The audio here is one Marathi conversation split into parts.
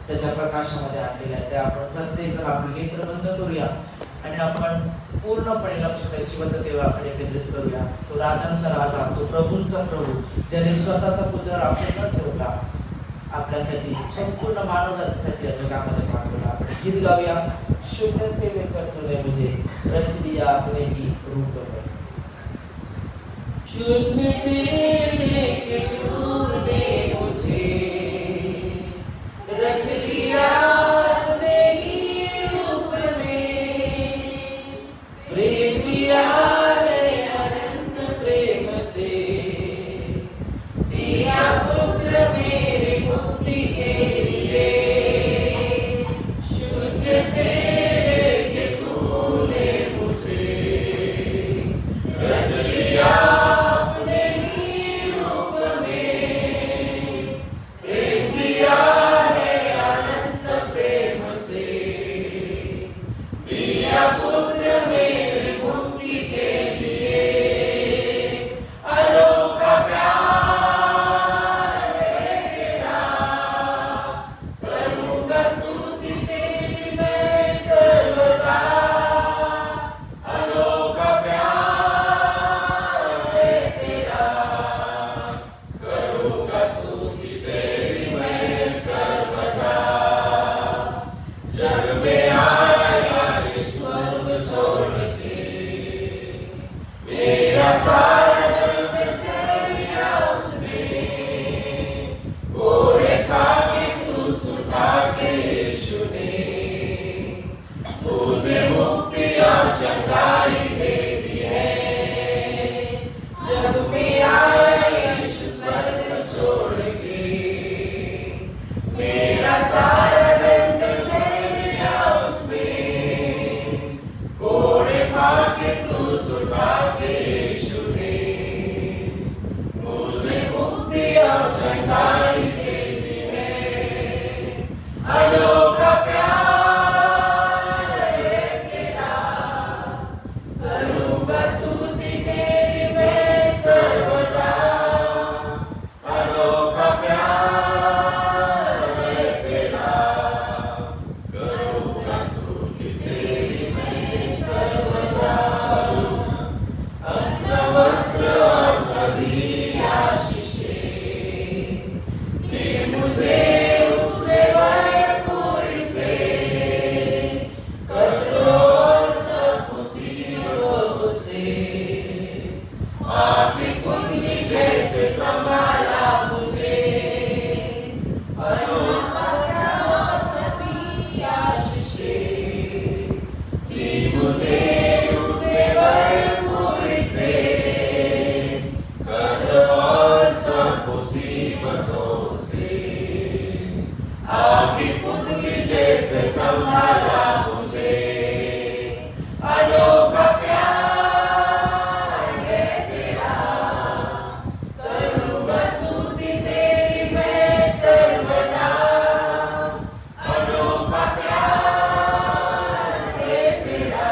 त्याच्या प्रकाशामध्ये आणलेल्या आहेत. त्या आपण प्रत्येक जण आपले नेत्र बंद करूया आणि आपण पूर्णपणे लक्ष त्या जिवंत देवाकडे केंद्रित करूया. तो राजांचा राजा, तो प्रभूंचा प्रभू, ज्याने स्वतःचा पुत्र आपण न ठेवता आपल्यासाठी संपूर्ण मानवजातीसाठी या जगामध्ये पाठवला. आपण गीत गाऊया, शून्य से लेकर तूने मुझे रच दिया अपने ही रूप में. शून्य से लेकर तूने मुझे रच दिया अपने ही रूप में, प्रेम किया है अनंत प्रेम से, दिया पुत्र मेरी मुक्ति के लिए. शून्य से लेके तूने मुझे रच लिया अपने ही रूप में, प्रेम किया है अनंत प्रेम से, दिया पुत्र मेरी मुक्ति के लिए. अनोखा प्यार है तेरा, करूँगा स्तुति तेरी मैं सर्वदा. अनोखा प्यार है तेरा, करूँगा स्तुति तेरी मैं सर्वदा. जग में आया स्वर्ग छोड़ के, मेरा सारा धर्म सह लिया उसने. घोड़े खा के क्रूस उठा के यीशु ने मुझे मुक्ति और चंगाई दे दी है. जग में आया यीशु स्वर्ग छोड़ के, मेरा सारा दंड सह लिया उसने. घोड़े खा के क्रूस उठा के यीशु ने मुझे मुक्ति और चंगाई दे दी है. अनोखा प्यार है तेरा, करूँगा स्तुति तेरी मैं सर्वदा. अनोखा प्यार है तेरा, करूँगा स्तुति तेरी मैं सर्वदा. अन्न वस्त्र और सभी आशीषें दी मुझे उसने भरपूरी से. कठोर सब मुसीबतों से आपकी पुतली जैसे संभाला मुझे. अन्न वस्त्र और सभी आशीषें दी मुझे उसने भरपूरी से. कठोर सब मुसीबतों से आपकी पुतली जैसे संभाला मुझे. अनोखा प्यार है तेरा, करूँगा स्तुति तेरी मैं सर्वदा. अनोखा प्यार है तेरा,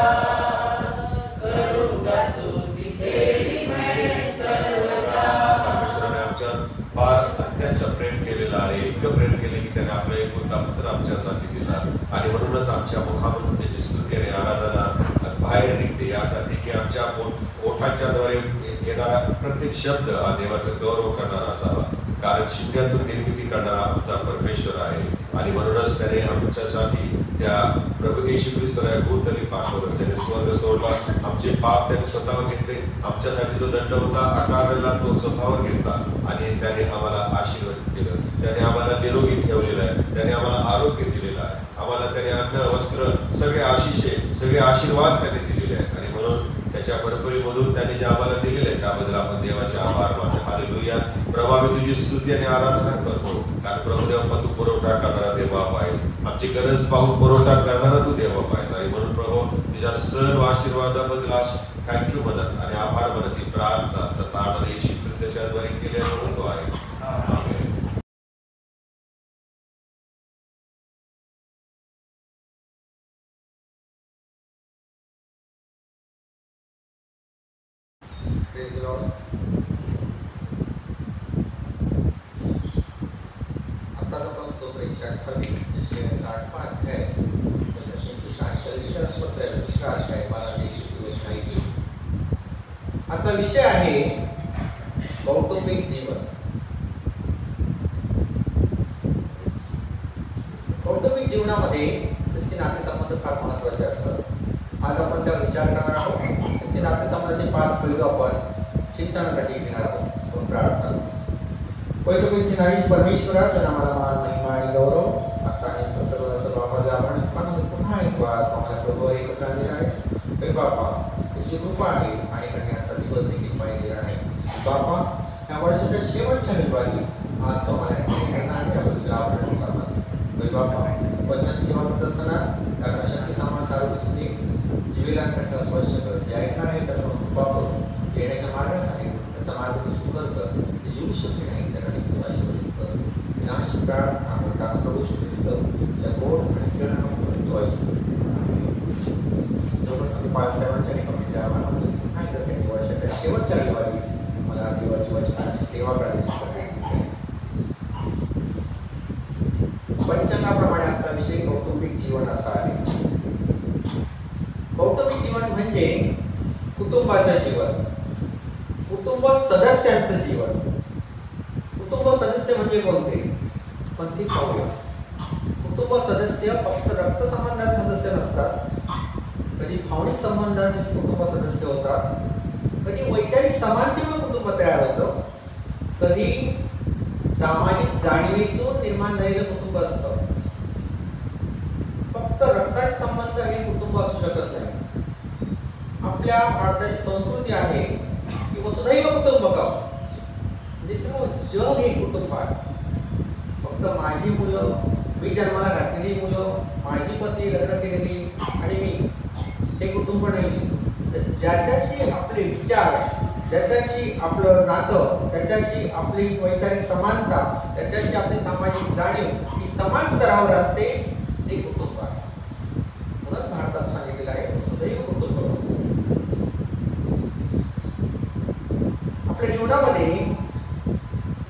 करूँगा स्तुति तेरी मैं सर्वदा. परमेश्वराने आमच्या फार अत्यंत प्रेम केलेलं आहे. इतकं प्रेम केले की त्याने आपला एक होता पुत्र आमच्यासाठी दिला आणि म्हणूनच आमच्या मुखामधून त्याची स्तुती आणि आराधना बाहेर निघते, यासाठी की आमच्या ओठांच्याद्वारे येणारा प्रत्येक शब्द हा देवाचा गौरव करणारा असावा. कारण शून्यातून निर्मिती करणारा आमचा परमेश्वर आहे आणि म्हणूनच त्याने आमच्यासाठी त्या प्रभू येशू ख्रिस्ताला भूतली पाठवलं. त्याने स्वर्ग सोडला, आमचे पाप त्याने स्वतःवर घेतले. आमच्यासाठी जो दंड होता आकारलेला तो स्वतःवर घेतला आणि त्याने आम्हाला आशीर्वाद केलं. त्याने आम्हाला निरोगी ठेवलेलं आहे. त्याने आम्हाला आरोग्य दिलेलं आहे. आम्हाला त्याने अन्न वस्त्र सगळे आशिषे सगळे आशीर्वाद त्याने दिलेले आहेत आणि म्हणून त्याच्या भरभरीमधून त्याने जे आम्हाला दिलेले आहे त्याबद्दल आपण देवाचे आभार मानतो. हालेलुया. प्रभू आम्ही तुझी स्तुती आणि आराधना करतो, कारण प्रभुदेवा तू पुरवठा करणारा देव आहेस. आमची गरज पाहून पुरवठा करणारा तू देव आहेस आणि म्हणून प्रभू तुझ्या सर्व आशीर्वादाबद्दल थँक्यू म्हणत आणि आभार म्हणत ही प्रार्थना तारण येशू ख्रिस्ताच्या द्वारे केल्या म्हणतो आहे. आमेन. Praise the Lord. आता आपण स्तोत्र 128 आजचा विषय आहे कौटुंबिक जीवन. कौटुंबिक जीवनामध्ये ख्रिस्ती नातेसंबंध फार महत्त्वाचे असतात. आज आपण त्यावर विचार करणार आहोत. ख्रिस्ती नातेसंबंधाचे 5 पैलू आपण चिंतनासाठी घेणार आहोत. आपण प्रार्थना. पहिलं पैसे नारीश परमेश्वरा तर आम्हाला मान महिमा आणि गौरव आता आणि सर्व आपण पुन्हा एक बार आम्हाला प्रभू एकत्र आणलेला आहे. हे बापा तुझी कृपा आहे आणि कन्याचा दिवस देखील पाहिलेला आहे. बापा या वर्षाच्या शेवटच्या रविवारी आज तुम्हाला बापा वचन सेवा करत असताना त्यांना शक्ती सामान चालू दे. जीवेलांकडे स्पर्श कर. जे ऐकणार आहे त्याचा कृपा करून येण्याच्या मार्गात आहे त्याचा मार्ग सुकर कर. जीव शक्ती नाही त्याला देखील आशीर्वादित कर. ज्ञान प्रार्थना करता प्रभू ख्रिस्त गोड आणि प्रेरणा तो आहे. सर्वांच्या कमी नाही वर्षाच्या शेवटच्या रविवारी मला देवाची वचनाची सेवा करायची. पंचंगाप्रमाणे आजचा विषय कौटुंबिक जीवन असा आहे. कौटुंबिक जीवन म्हणजे कुटुंबाचं जीवन, कुटुंब सदस्यांचं जीवन. कुटुंब सदस्य म्हणजे कोणते पण ती पाहूया. कुटुंब सदस्य फक्त रक्तसंबंधात सदस्य नसतात. कधी भावनिक संबंधाचे कुटुंब सदस्य होतात. कधी वैचारिक समानतेमुळे कुटुंब तयार होतं. कधी सामाजिक जाणीवेतून निर्माण झालेलं कुटुंब असतं. फक्त रक्ताचे संबंध हे कुटुंब असू शकत नाही. आपल्या भारताची संस्कृती आहे की वसुधैव कुटुंबकम म्हणजे सर्व जग हे कुटुंब आहे. फक्त माझी मुलं, मी जन्माला घातलेली मुलं, माझी पत्नी, लग्न केलेली आणि मी हे कुटुंब नाही. तर ज्याच्याशी आपले विचार, ज्याच्याशी आपलं नातं, त्याच्याशी आपली वैचारिक समानता, त्याच्याशी आपली सामाजिक जाणीव ही समान स्तरावर असते ते कुटुंब आहे. म्हणून भारतात सांगितलेलं आहे वसुधैव कुटुंबकम. आपल्या जीवनामध्ये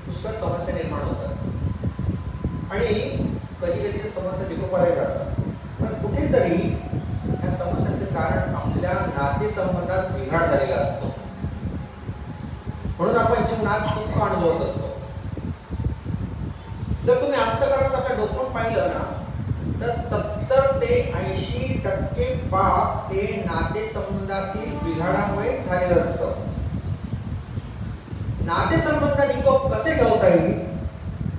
पुष्कळ समस्या निर्माण होतात आणि कधी कधी समस्या विकोपाला जातात. पण कुठेतरी या समस्यांचे कारण आपल्या नातेसंबंधात बिघाड झालेला असतो. म्हणून आपण जीवनात सुख अनुभवत असतो. जर तुम्ही अंतःकरणात आपल्या डोकून पाहिलं ना तर 70 ते 80% पाप हे नातेसंबंधातील बिघाडामुळे झालेलं असतं. नातेसंबंध निकोप कसे ठेवता येईल,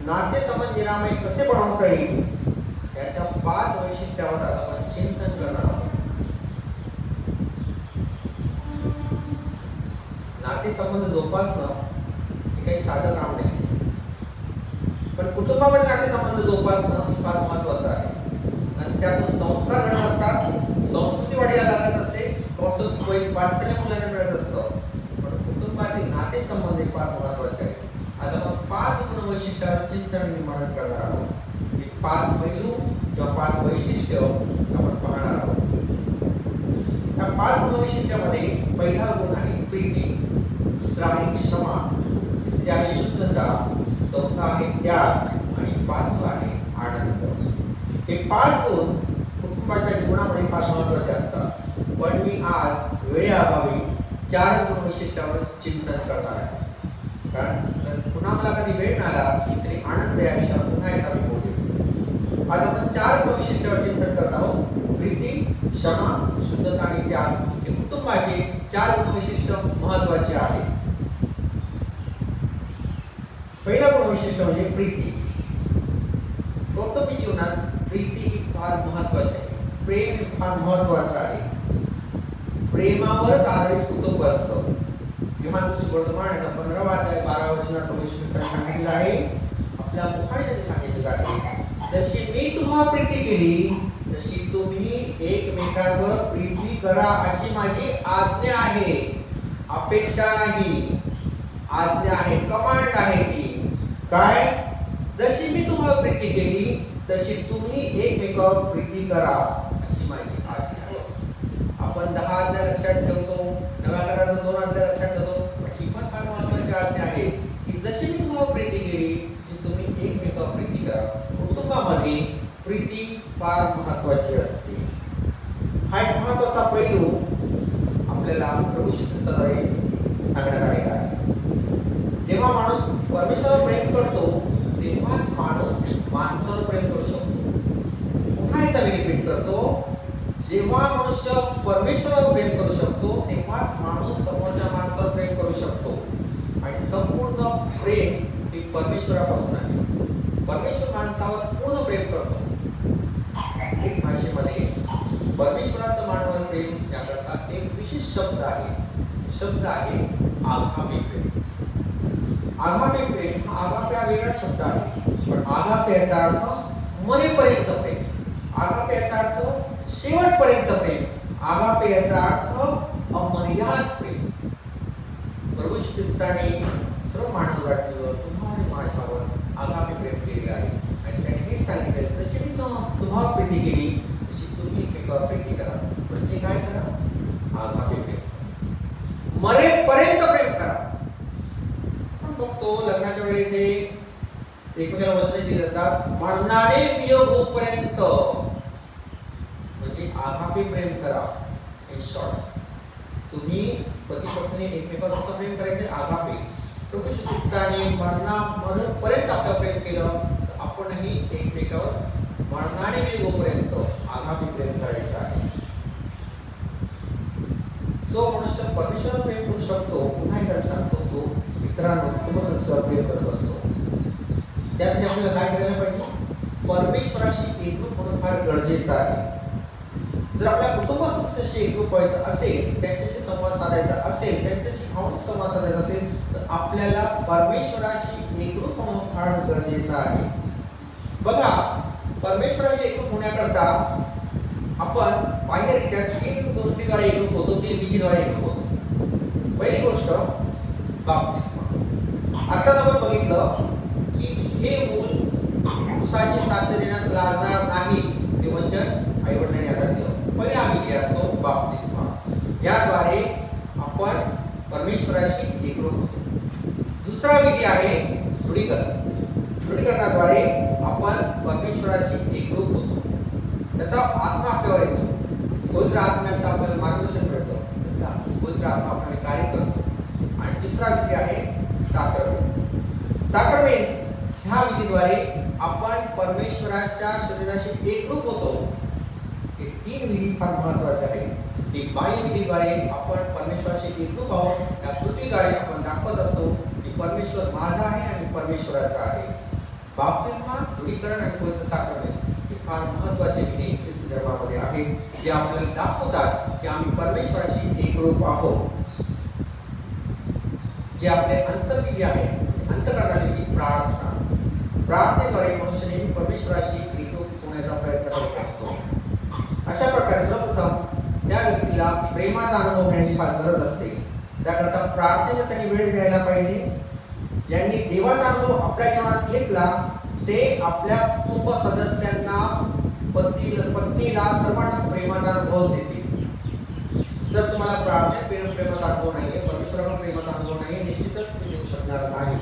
नातेसंबंध निरामय कसे बनवता येईल याच्या 5 वैशिष्ट्यावर आज आपण चिंतन करणार आहोत. नातेसंबंध जोपासणं हे काही साधं काम नाही. पण कुटुंबामध्ये नातेसंबंध जोपासणं हे फार महत्वाचं आहे. आणि त्यातून संस्कार घडत असतात, संस्कृती वाढीला लागत असते, कौटुंबिक वात्सल्य मुलांना मिळत असतं. पण कुटुंबातील नातेसंबंध हे फार महत्वाचे आहे. आज आपण 5 गुणवैशिष्ट्यावर चिंतन निर्माण करणार आहोत. हे 5 पैलू किंवा 5 वैशिष्ट्य आपण पाहणार आहोत. या 5 गुणवैशिष्ट्यामध्ये पहिला गुण आहे प्रीती, दुसरा आहे क्षमा, तिसरी आहे शुद्धता, चौथा आहे त्याग आणि 5वा आहे आनंद. हे 5 गुण कुटुंबाच्या जीवनामध्ये फार महत्त्वाचे असतात. पण मी आज वेळेअभावी 4 गुणवैशिष्ट्यावर चिंतन करणार आहे. कारण जर पुन्हा मला कधी वेळ मिळाला तरी आनंद या विषयावर पुन्हा एकदा मी बोलेन. आज आपण 4 गुणवैशिष्ट्यावर चिंतन करत आहोत. प्रीती, क्षमा, शुद्धता आणि त्याग हे कुटुंबाचे 4 गुणवैशिष्ट्य महत्त्वाचे आहेत. पहिला गुणवैशिष्ट्य म्हणजे प्रीती. कौटुंबिक जीवनात प्रीती ही फार महत्त्वाची आहे. प्रेम फार महत्त्वाचं आहे. प्रेमावरच आधारित कुटुंब असतं. योहान वर्तमानाचा 15वा अध्याय 12 वचनात प्रभू ख्रिस्ताने सांगितलं आहे, आपल्या मुखाने त्यांनी सांगितलं आहे, जशी मी तुम्हाला प्रीती केली तशी तुम्ही एकमेकांवर प्रीती करा अशी माझी आज्ञा आहे. अपेक्षा नाही, आज्ञा आहे, कमांड आहे. ती काय? जशी मी तुम्हाला प्रीती केली तशी तुम्ही एकमेकांवर प्रीती करा अशी माझी आज्ञा आहे. आपण 10 आज्ञा लक्षात ठेवतो, नव्या करारात 2 आज्ञा लक्षात ठेवतो. ही पण फार महत्त्वाची आज्ञा आहे की जशी मी तुम्हाला प्रीती केली तशी तुम्ही एकमेकांवर प्रीती करा. कुटुंबामध्ये प्रीती प्रेम करू शकतो तेव्हा माणूस समोरच्या माणसावर प्रेम करू शकतो. आणि संपूर्ण प्रेम हे परमेश्वरापासून आहे. परमेश्वर माणसावर पूर्ण प्रेम करतो. एक भाषेमध्ये परमेश्वराचं मानवावर प्रेम याकरता एक विशेष शब्द आहे आगापे प्रेम. आगापे प्रेम हा आगापे हा वेगळा शब्द आहे, पण आगापे याचा अर्थ मरेपर्यंत प्रेम, आगापे याचा अर्थ शेवटपर्यंत प्रेम, आगापे याचा अर्थ अमर्याद प्रेम. प्रभू श्री ख्रिस्ताने सर्व मानव जातीवर तुम्हा आणि माझ्यावर आगापे प्रेम केले आहे. आणि त्याने हे सांगितले, जशी मी तुम्हाला प्रीती केली तशी तुम्ही एकमेकावर प्रीती करा. म्हणजे काय करा? आगापे प्रेम, मरेपर्यंत प्रेम करा. आपण बघतो लग्नाच्या वेळी ते एकमेकाला वचने दिली जातात, मरणाने वियोग होईपर्यंत, म्हणजे आगापे प्रेम करा. इन शॉर्ट तुम्ही पती पत्नी एकमेकावर कसं प्रेम करायचं? आगापे. प्रभू श्री ख्रिस्ताने मरणापर्यंत आपलं प्रेम केलं, आपणही एकमेकावर मरणाने वियोग होईपर्यंत आगापे प्रेम करायचं आहे. जो मनुष्य परमेश्वरावर प्रेम करू शकतो, पुन्हा एकदा सांगतो, तो मित्रांनो कुटुंबासोबत प्रेम करत असतो. त्यासाठी आपल्याला काय करायला पाहिजे? परमेश्वराशी एकरूप होणं फार गरजेचं आहे. जर आपल्या कुटुंबासोबत एकरूप व्हायचं असेल, त्यांच्याशी संवाद साधायचा असेल, त्यांच्याशी भावनिक संवाद साधायचा असेल, तर आपल्याला परमेश्वराशी एकरूप होणं फार गरजेचं आहे. बघा, परमेश्वराशी एकरूप होण्याकरता आपण बाह्यरित्या 3 गोष्टीद्वारे एकरूप होतो, 3 विधीद्वारे एकरूप होतो. पहिली गोष्ट बाप्तिस्मा. आता आपण बघितलं की हे मूल उसाची साक्ष देण्यास लाजणार नाही, ते वचन आई वडिलांनी आता दिलं. पहिला विधी असतो बाप्तिस्मा. याद्वारे आपण परमेश्वराशी एकरूप होतो. दुसरा विधी आहे दृढीकरण. दृढीकरणाद्वारे आपण परमेश्वराशी एकरूप होतो. त्याचा आत्मा आपल्यावर येतो, पवित्र आत्म्याचं आपल्याला मार्गदर्शन मिळतं, त्याचा पवित्र आत्मा आपल्याला कार्य करतो. आणि तिसरा विधी आहे साक्रमेंट. साक्रमेंट ह्या विधीद्वारे आपण परमेश्वराच्या शरीराशी एकरूप होतो. हे 3 विधी फार महत्त्वाचे आहेत. की बाह्य विधीद्वारे आपण परमेश्वराशी एकरूप आहोत. त्या कृतीद्वारे आपण दाखवत असतो की परमेश्वर माझा आहे आणि परमेश्वराचा आहे. बाप्तिस्मा, दृढीकरण आणि पवित्र साक्रमेंट हे फार महत्त्वाचे विधी ख्रिस्ती धर्मामध्ये आहेत, जे आपल्याला दाखवतात की आम्ही परमेश्वराशी एकरूप आहोत. जे आपले अंतर्विधी आहेत, अंतःकरणाचे विधी प्रार्थना. प्रार्थनेद्वारे मनुष्य नेहमी परमेश्वराशी एकरूप होण्याचा प्रयत्न करत असतो. अशा प्रकारे सर्वप्रथम त्या व्यक्तीला प्रेमाचा अनुभव घेण्याची फार गरज असते. त्याकरता प्रार्थनेला त्यांनी वेळ द्यायला पाहिजे. ज्यांनी देवाचा अनुभव आपल्या जीवनात घेतला ते आपल्या कुटुंब सदस्यांना, पत्नीला, सर्वांना प्रेमाचा अनुभव देतील. जर तुम्हाला प्रार्थनेत प्रेमाचा अनुभव नाहीये, परमेश्वराला प्रेमाचा अनुभव नाहीये, निश्चितच तुम्ही देऊ शकणार नाही.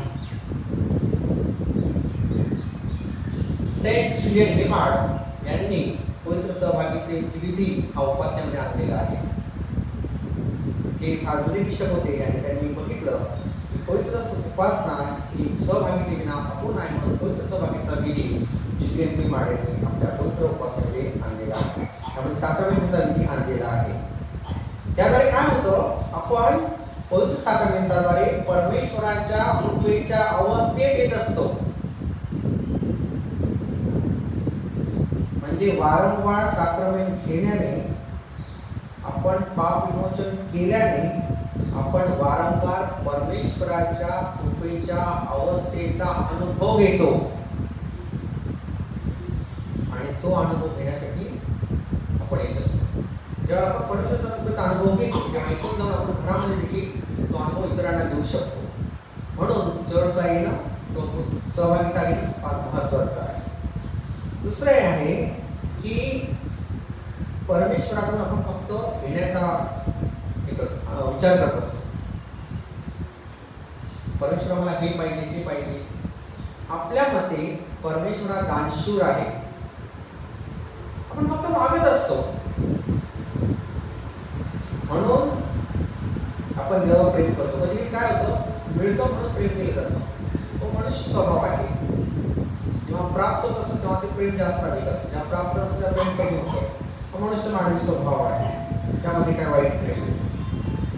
सेंट जुलियन लिमार्ड यांनी पवित्र सहभागितेची विधी हा उपासनेमध्ये आणलेला आहे. ते फार जुने शिक्षक होते आणि त्यांनी बघितलं की पवित्र उपासना ही सहभागितेविना अपूर्ण आहे, म्हणून पवित्र सहभागीचा विधी जुलियन लिमार्ड यांनी आपल्या पवित्र उपासनेमध्ये आणलेला आहे. त्यामुळे साक्रमेंटचा विधी आणलेला आहे. त्याद्वारे काय होतं? आपण पवित्र साक्रमेंटाद्वारे परमेश्वराच्या कृपेच्या अवस्थेत येत असतो. म्हणजे वारंवार साक्रमेंट घेण्याने, आपण पाप विमोचन केल्याने आपण वारंवार परमेश्वराच्या कृपेच्या अवस्थेचा अनुभव घेतो. आणि तो अनुभव घेण्यासाठी आपण येत असतो. जेव्हा आपण परमेश्वराचा कृपेचा अनुभव घेतो, तेव्हा इथून जाऊन आपण घरामध्ये देखील तो अनुभव इतरांना देऊ शकतो. म्हणून चर्चला येणं, तो सहभागिता घेणं फार महत्त्वाचं आहे. दुसरे आहे की परमेश्वराकडून आपण फक्त घेण्याचा विचार करत असतो. परमेश्वर मला हे पाहिजे, ते पाहिजे. आपल्या मते परमेश्वरा दानशूर आहे. आपण फक्त मागत असतो. म्हणून आपण जेव्हा प्रेम करतो, कधी काय होतं? मिळतो म्हणून प्रेम केलं जातं. तो मनुष्य स्वभाव आहे. जेव्हा प्राप्त होत असतो तेव्हा ते प्रेम जास्त अधिक असतं, जेव्हा प्राप्त असतं तेव्हा प्रेम कमी होतं. हा मनुष्य मानवी स्वभाव आहे. त्यामध्ये काय वाईट नाही.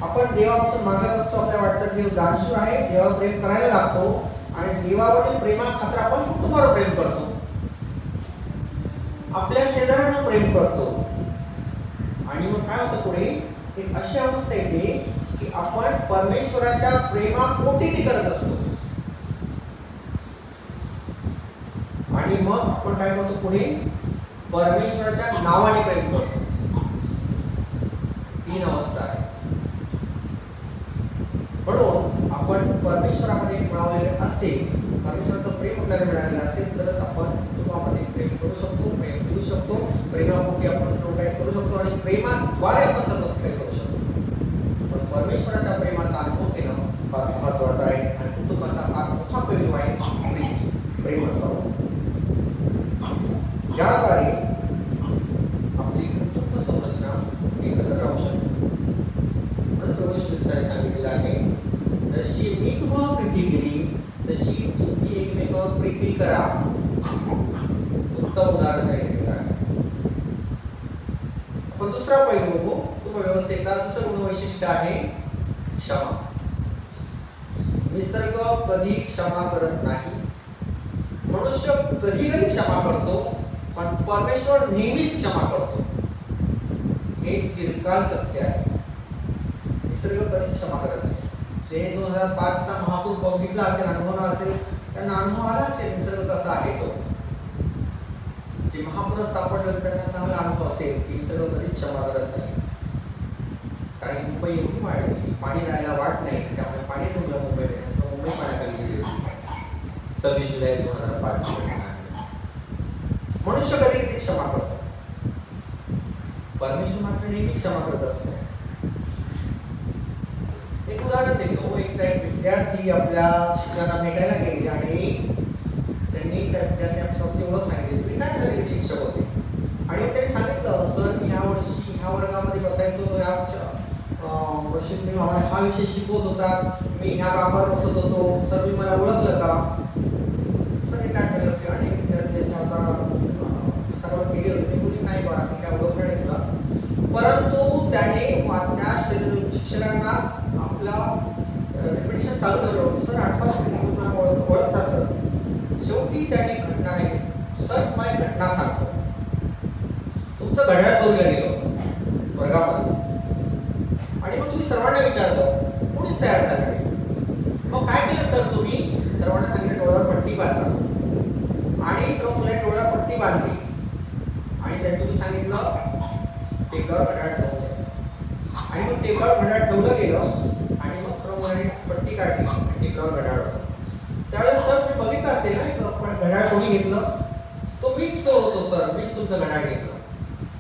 आपण देवापासून मागत असतो, आपल्याला वाटतं देव दानशूर आहे, देवावर प्रेम करायला लागतो आणि देवावरील प्रेमाखातर आपण कुटुंबावर प्रेम करतो, आपल्या शेजाऱ्यांना प्रेम करतो. आणि मग काय होतं पुढे एक अशी अवस्था येते की आपण परमेश्वराच्या प्रेमापोटी ती करत असतो. आणि मग आपण काय करतो पुढे परमेश्वराच्या नावाने प्रेम करतो. तीन अवस्था आहे. म्हणून आपण परमेश्वरामध्ये मिळवलेले असेल, परमेश्वराचं प्रेम आपल्याला मिळालेलं असेल तरच आपण कुटुंबामध्ये प्रेम करू शकतो, प्रेम देऊ शकतो, प्रेमापोटी आपण सर्व काही करू शकतो आणि प्रेमाद्वारे आपण सर्व काही करू शकतो. पण परमेश्वराच्या प्रेमाचा अनुभव घेणं फार महत्वाचं आहे आणि कुटुंबाचा फार मोठा पैलू आहे प्रेम असावं. ज्याद्वारे आपली कुटुंब संरचना एकत्र राहू शकते. प्रभू ख्रिस्ताने सांगितलेलं आहे, जशी मी तुम्हाला प्रीती केली तशी तुम्ही एकमेकांवर प्रीती करा. उत्तम उदाहरण आहे. आपण दुसरा पैलू बघू. कुटुंब व्यवस्थेचा दुसरं गुणवैशिष्ट्य आहे क्षमा. निसर्ग कधी क्षमा करत नाही. मनुष्य कधी कधी क्षमा करतो, पण परमेश्वर नेहमीच क्षमा करतो. हे चिरकाल सत्य आहे. निसर्ग कधी क्षमा करत नाही. ते 2005 चा महापूर बघितला असेल, अनुभवला असेल, त्यांना अनुभव आला असेल निसर्ग कसा आहे तो. जे महापुरात सापडलं त्यांना चांगला अनुभव असेल की निसर्ग कधी क्षमा करत नाही. कारण मुंबई एवढी वाढली, पाणी जायला वाट नाही, त्यामुळे पाणी तुमच्या मुंबईमध्ये मुंबई पाण्याखाली गेली होती. 26 जुलै 2005 मनुष्य कधी कधी क्षमा करतो, परमेश्वर मात्र नेहमी क्षमा करत असतो. एक उदाहरण देतो. एकदा एक विद्यार्थी आपल्या शिक्षकांना भेटायला गेले आणि त्यांनी त्या विद्यार्थ्यांची ओळख सांगितली. तुम्ही काय झाले शिक्षक होते आणि त्यांनी सांगितलं, सर मी ह्या वर्षी ह्या वर्गामध्ये बसायचो, या वर्षी मी हा विषय शिकवत होता, मी ह्या भागावर बसत होतो, सर मी मला ओळखलं का? सर काय झालं की अनेक विद्यार्थ्यांच्या हातावर केली होती, ते मुली नाही बघा मी काय ओळखलं नाही तुला. परंतु त्याने त्या शिक्षकांना आपला रिपिटेशन चालू ठेवलं. सर आठवण ओळखता सर. शेवटी त्याने घटना नाही, सर तुम्हाला एक घटना सांगतो. तुमचं घड्याळ चोरीला गेलं वर्गामध्ये आणि मग तुम्ही सर्वांना विचारलं, कोणीच तयार झालं नाही. मग काय केलं सर तुम्ही? सर्वांना सांगितलं डोळ्यावर पट्टी बांधला आणि सर्व मुलांनी डोळ्यावर पट्टी बांधली आणि त्यात तुम्ही सांगितलं टेबलावर घड्याळ ठेवून द्या. आणि मग टेबलावर घड्याळ ठेवलं गेलं आणि मग सर्व मुलांनी पट्टी काढली आणि टेबलावर घड्याळ होतं. त्यावेळेस सर तुम्ही बघितलं असेल ना, पण घड्याळ कोणी घेतलं? तो मीच तो होतो सर, मीच तुमचं घड्याळ घेतलं.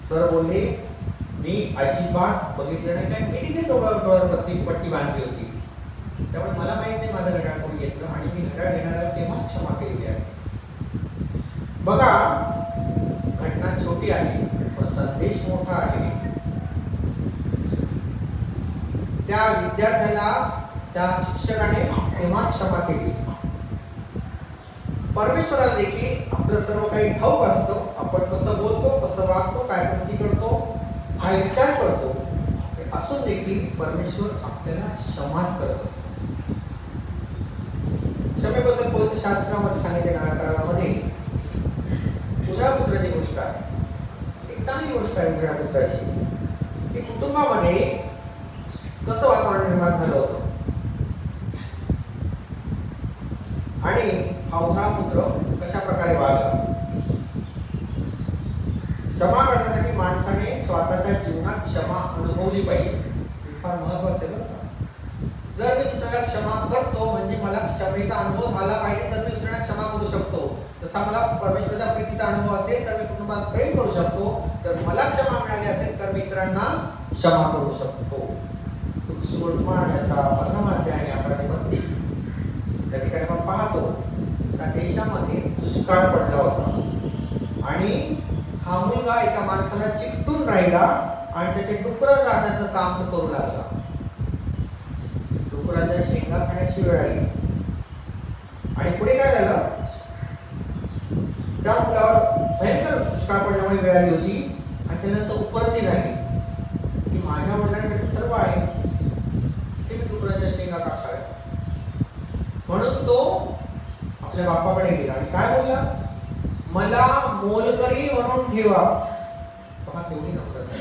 सर बोलले मी अजिबात बघितलं नाही, काय किती ते डोळ्यावर पट्टी बांधली होती, त्यामुळे मला माहित नाही माझं घड्याळ कोणी घेतलं आणि मी घड्याळ घेणाऱ्याला तेव्हा क्षमा केलेली आहे. बघा घटना छोटी आहे पण संदेश मोठा आहे. त्या विद्यार्थ्याला त्या शिक्षकाने तेव्हा क्षमा केली. परमेश्वराला देखील आपलं सर्व काही ठाऊक असतं. आपण कसं बोलतो, कसं वागतो, काय कृती करतो, काय विचार करतो, हे असून देखील परमेश्वर आपल्याला क्षमाच करत असतो. क्षमेबद्दल पवित्र शास्त्रामध्ये सांगितलेल्या काळामध्ये उजळ्या पुत्राची गोष्ट आहे. एक चांगली गोष्ट आहे उजळ्या पुत्राची. की कुटुंबामध्ये कसं वातावरण निर्माण झालं होतं आणि हा उजळा पुत्र कशा प्रकारे वागला. क्षमा करण्यासाठी माणसाने स्वतःच्या जीवनात क्षमा अनुभवली पाहिजे. फार महत्वाचं आहे. जर मी दुसऱ्याला क्षमा करतो म्हणजे मला क्षमेचा अनुभव झाला पाहिजे, तर मी दुसऱ्याला क्षमा करू शकतो. जसा मला परमेश्वराच्या प्रीतीचा अनुभव असेल तर मी कुटुंबात प्रेम करू शकतो. जर मला क्षमा मिळाली असेल तर मी इतरांना क्षमा करू शकतो. याचा 15 अध्याय 11-32 त्या ठिकाणी आपण पाहतो त्या देशामध्ये दुष्काळ पडला होता आणि हा मुलगा एका माणसाला चिकटून राहिला आणि त्याचे डुकरं जाण्याचं काम तो करू लागला. डुकराच्या शेंगा खाण्याची वेळ आली आणि पुढे काय झालं, त्या मुलावर भयंकर दुष्काळ पडल्यामुळे वेळ आली होती आणि त्यानंतर उपरती झाली की माझ्या वडिलांकडे सर्व आहे, ते मी कुत्र्याच्या शेंगा का खाव्या? म्हणून तो आपल्या बापाकडे गेला आणि काय बोलला, मला मोलकरी म्हणून ठेवा. पहा तेवढी नफरत आहे.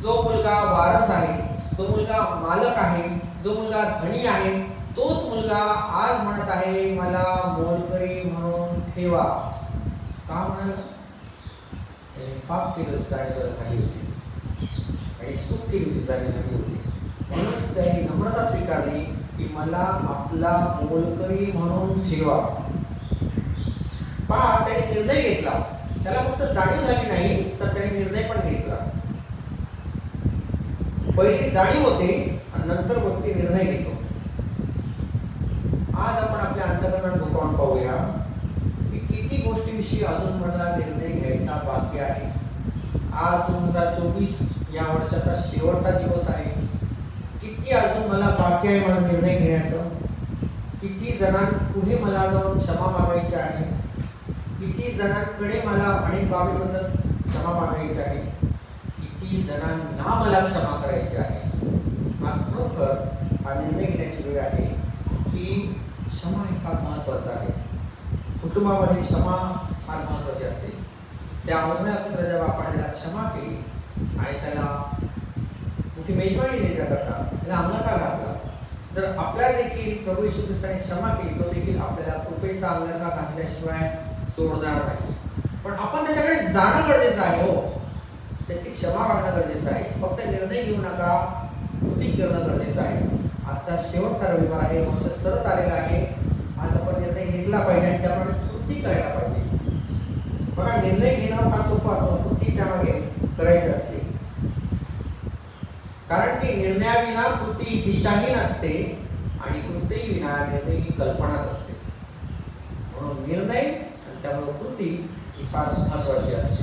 जो मुलगा वारस आहे, जो मुलगा मालक आहे, जो मुलगा धनी आहे, तोच मुलगा आज म्हणत आहे मला मोलकरी म्हणून ठेवा. का म्हणाला? त्याने पाप केलं, जाणीव झाली होती आणि चूक केली, जाणीव झाली होती. म्हणून त्याने नम्रता स्वीकारली की मला आपला मोलकरी म्हणून ठेवा. पहा, त्याने निर्णय घेतला. त्याला फक्त जाणीव झाली नाही, तर त्याने निर्णय पण घेतला. पहिली जाणीव होते आणि नंतर व्यक्ती निर्णय घेतो. आज आपण आपल्या अंतःकरणात डोकावून पाहूया की किती गोष्टींविषयी अजून मला निर्णय घ्यायचा बाकी आहे. आज 2024 या वर्षाचा शेवटचा दिवस आहे. किती अजून मला बाकी आहे मला निर्णय घेण्याचं. किती जणांपुढे मला जाऊन क्षमा मागायची आहे. किती जणांकडे मला अनेक बाबीबद्दल क्षमा मागायची आहे. किती जणांना मला क्षमा करायची आहे. आज खरोखर हा निर्णय घेण्याची वेळ आहे की क्षमा हे फार महत्त्वाचं आहे. कुटुंबामध्ये क्षमा फार महत्त्वाची असते. त्या अवघ्या पुत्राच्या बापाने त्याला क्षमा केली आणि त्याला मोठी मेजवानी दिली त्याकरता. त्याला अंगठा घातला. जर आपल्याला देखील प्रभू येशू ख्रिस्ताने क्षमा केली, तो देखील आपल्याला कृपेचा अंगठा घातल्याशिवाय सोडणार नाही. पण आपण त्याच्याकडे जाणं गरजेचं आहे. हो, त्याची क्षमा मागणं गरजेचं आहे. फक्त निर्णय घेऊ नका, कृती करणं गरजेचं आहे. आजचा शेवटचा रविवार आहे, वर्ष सरत आलेला आहे. आज आपण निर्णय घेतला पाहिजे आणि त्याप्रमाणे कृती करायला पाहिजे. बघा, निर्णय घेणं फार सोपं असतं, कृती त्यामागे करायची असते. कारण की निर्णयाविना कृती दिशाहीन असते आणि कृतीविना निर्णय ही कल्पनाच असते. म्हणून निर्णय आणि त्यामुळे कृती ही फार महत्त्वाची असते.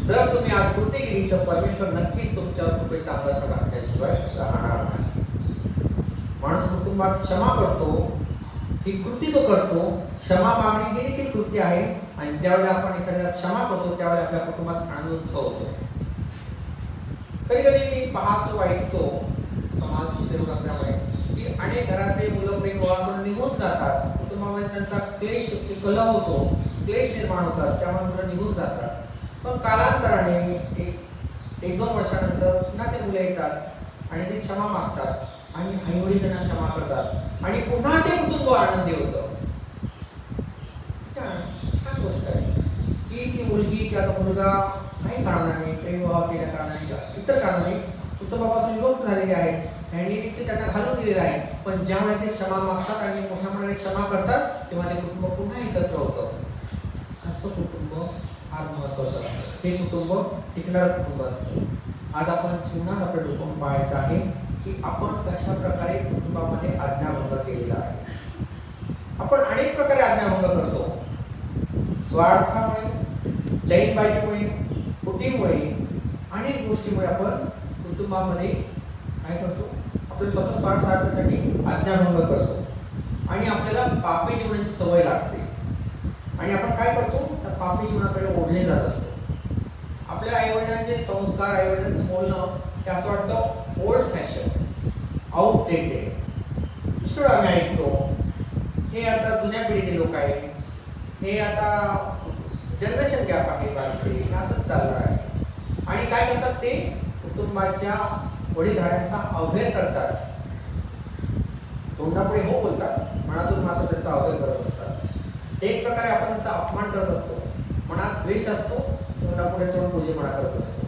जर तुम्ही आज कृती केली तर परमेश्वर नक्कीच तुमच्यावर कृपेचा अंगठा घातल्याशिवाय राहणार नाही. माणूस कुटुंबात क्षमा करतो, ही कृती तो करतो. क्षमा मागणी ही देखील कृती आहे आणि ज्यावेळेला आपण एखाद्याला क्षमा करतो त्यावेळेला आपल्या कुटुंबात आनंद उत्सव होतो. कधी कधी मी पाहतो, ऐकतो समाजसेवक असल्यामुळे की अनेक घरातले मुलं प्रेम गोळा निघून जातात. कुटुंबामध्ये त्यांचा क्लेश, कलह होतो, क्लेश निर्माण होतात, त्यामुळे मुलं निघून जातात. पण कालांतराने एक दोन वर्षानंतर पुन्हा ते मुलं येतात आणि ते क्षमा मागतात आणि आईवडील त्यांना क्षमा करतात आणि पुन्हा ते कुटुंब आनंदी होतं. छान गोष्ट आहे की ती मुलगी किंवा मुलगा काही कारणाने, प्रेम विवाह केल्या कारणाने, इतर कारणाने कुटुंबापासून विभक्त झालेले आहेत. यांनी देखील त्यांना घालून दिलेलं आहे. पण ज्यावेळेस ते क्षमा मागतात आणि मोठ्या मनाने क्षमा करतात तेव्हा ते कुटुंब पुन्हा एकत्र होतं. असं कुटुंब फार महत्त्वाचं असतं. हे कुटुंब टिकणारं कुटुंब असतं. आज आपण जीवनात आपलं डोकून पाहायचं आहे की आपण कशा प्रकारे कुटुंबामध्ये आज्ञाभंग केलेला आहे. आपण अनेक प्रकारे आज्ञाभंग करतो. स्वार्थामुळे, जैनबाईमुळे, फुटीमुळे, अनेक गोष्टीमुळे आपण कुटुंबामध्ये काय करतो, आपल्या स्वतः स्वार्थ साधण्यासाठी आज्ञाभंग करतो आणि आपल्याला पापी जीवनाची सवय लागते आणि आपण काय करतो, तर पापी जीवनाकडे ओढले जात असतो. आपल्या आईवडिलांचे संस्कार, आईवडिलांचं बोलणं हे असं वाटतं ओल्ड फॅशन, आउटडेटेड. पुष्कळ आम्ही ऐकतो हे आता जुन्या पिढीचे लोक आहेत, हे आता जनरेशन गॅप आहे, भारतीय असंच चाललं आहे. आणि काय करतात ते कुटुंबाच्या वडीलधाऱ्यांचा अवहेर करतात. तोंडापुढे हो बोलतात, मनातून मात्र त्याचा अवहेर करत असतात. एक प्रकारे आपण त्याचा अपमान करत असतो. मनात द्वेष असतो, तोंडापुढे तोंड पूजेपणा करत असतो.